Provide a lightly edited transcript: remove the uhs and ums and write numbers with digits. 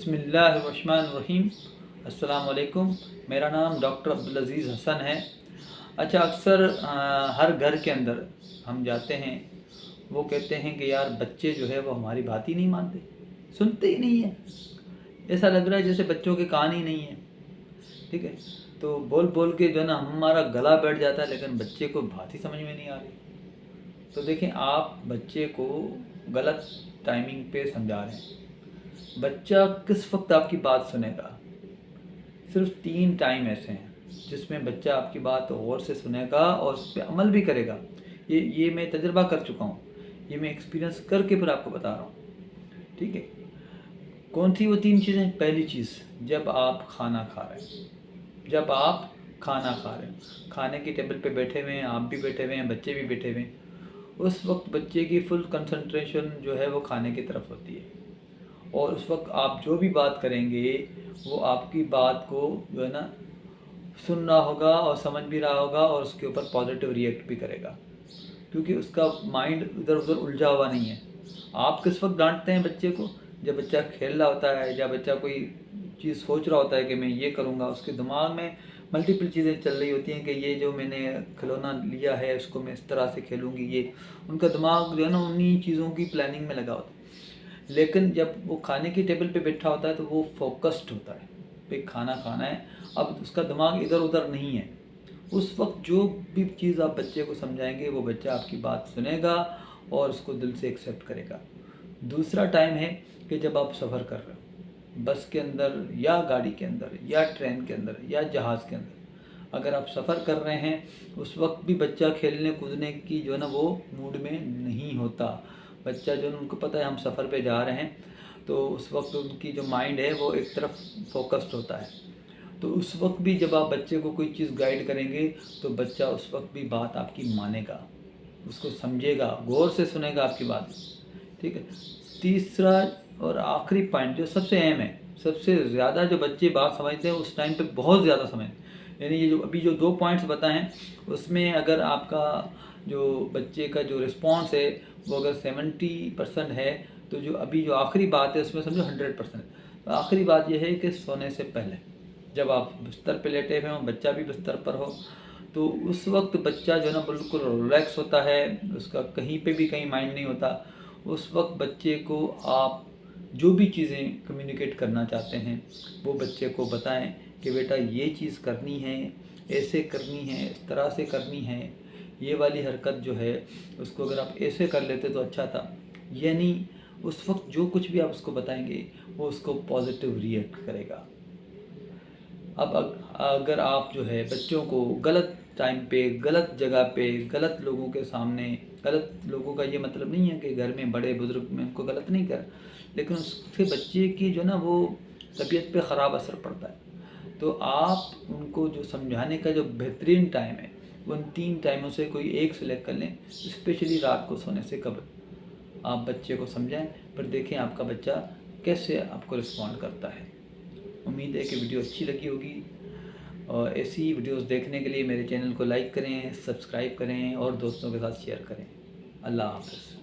बिस्मिल्लाहिर्रहमानिर्रहीम। अस्सलाम वालेकुम। मेरा नाम डॉक्टर अब्दुल अज़ीज़ हसन है। अच्छा, अक्सर हर घर के अंदर हम जाते हैं, वो कहते हैं कि यार बच्चे जो है वो हमारी बात ही नहीं मानते, सुनते ही नहीं है। ऐसा लग रहा है जैसे बच्चों के कान ही नहीं है। ठीक है, तो बोल बोल के जो है ना हमारा गला बैठ जाता है, लेकिन बच्चे को बात ही समझ में नहीं आ रही। तो देखें, आप बच्चे को गलत टाइमिंग पे समझा रहे हैं। बच्चा किस वक्त आपकी बात सुनेगा? सिर्फ 3 टाइम ऐसे हैं जिसमें बच्चा आपकी बात गौर से सुनेगा और उस पर अमल भी करेगा। ये मैं तजर्बा कर चुका हूँ, ये मैं एक्सपीरियंस करके फिर आपको बता रहा हूँ। ठीक है, कौन सी वो 3 चीज़ें? पहली चीज़, जब आप खाना खा रहे हैं। जब आप खाना खा रहे हैं, खाने की टेबल पे बैठे हुए हैं, आप भी बैठे हुए हैं, बच्चे भी बैठे हुए हैं, उस वक्त बच्चे की फुल कंसंट्रेशन जो है वो खाने की तरफ होती है। और उस वक्त आप जो भी बात करेंगे वो आपकी बात को जो है ना सुन रहा होगा और समझ भी रहा होगा और उसके ऊपर पॉजिटिव रिएक्ट भी करेगा, क्योंकि उसका माइंड इधर उधर उलझा हुआ नहीं है। आप किस वक्त डांटते हैं बच्चे को? जब बच्चा खेल रहा होता है या बच्चा कोई चीज़ सोच रहा होता है कि मैं ये करूँगा, उसके दिमाग में मल्टीपल चीज़ें चल रही होती हैं कि ये जो मैंने खिलौना लिया है उसको मैं इस तरह से खेलूँगी। ये उनका दिमाग जो है ना उन्हीं चीज़ों की प्लानिंग में लगा होता है। लेकिन जब वो खाने की टेबल पे बैठा होता है तो वो फोकस्ड होता है कि खाना खाना है, अब उसका दिमाग इधर उधर नहीं है। उस वक्त जो भी चीज़ आप बच्चे को समझाएंगे वो बच्चा आपकी बात सुनेगा और उसको दिल से एक्सेप्ट करेगा। दूसरा टाइम है कि जब आप सफ़र कर रहे हो, बस के अंदर या गाड़ी के अंदर या ट्रेन के अंदर या जहाज़ के अंदर, अगर आप सफ़र कर रहे हैं उस वक्त भी बच्चा खेलने कूदने की जो है ना वो मूड में नहीं होता। बच्चा जो है उनको पता है हम सफ़र पे जा रहे हैं, तो उस वक्त उनकी जो माइंड है वो एक तरफ फोकस्ड होता है। तो उस वक्त भी जब आप बच्चे को कोई चीज़ गाइड करेंगे तो बच्चा उस वक्त भी बात आपकी मानेगा, उसको समझेगा, गौर से सुनेगा आपकी बात। ठीक है, तीसरा और आखिरी पॉइंट जो सबसे अहम है, सबसे ज़्यादा जो बच्चे बात समझते हैं उस टाइम पे बहुत ज़्यादा समझ, यानी ये जो अभी जो 2 पॉइंट्स बताए हैं उसमें अगर आपका जो बच्चे का जो रिस्पॉन्स है वो अगर 70% है, तो जो अभी जो आखिरी बात है उसमें समझो 100%। तो आखिरी बात यह है कि सोने से पहले जब आप बिस्तर पे लेटे हुए हों, बच्चा भी बिस्तर पर हो, तो उस वक्त बच्चा जो है ना बिल्कुल रिलैक्स होता है, उसका कहीं पे भी कहीं माइंड नहीं होता। उस वक्त बच्चे को आप जो भी चीज़ें कम्युनिकेट करना चाहते हैं वो बच्चे को बताएं कि बेटा ये चीज़ करनी है, ऐसे करनी है, इस तरह से करनी है, ये वाली हरकत जो है उसको अगर आप ऐसे कर लेते तो अच्छा था। यानी उस वक्त जो कुछ भी आप उसको बताएंगे वो उसको पॉजिटिव रिएक्ट करेगा। अब अगर आप जो है बच्चों को गलत टाइम पे, गलत जगह पे, गलत लोगों के सामने, गलत लोगों का ये मतलब नहीं है कि घर में बड़े बुजुर्ग में उनको गलत नहीं कर, लेकिन उससे बच्चे की जो ना वो तबीयत पे ख़राब असर पड़ता है। तो आप उनको जो समझाने का जो बेहतरीन टाइम है उन 3 टाइमों से कोई एक सेलेक्ट कर लें, स्पेशली रात को सोने से कबल आप बच्चे को समझाएं, फिर देखें आपका बच्चा कैसे आपको रिस्पॉन्ड करता है। उम्मीद है कि वीडियो अच्छी लगी होगी, और ऐसी वीडियोस देखने के लिए मेरे चैनल को लाइक करें, सब्सक्राइब करें और दोस्तों के साथ शेयर करें। अल्लाह हाफ़िज़।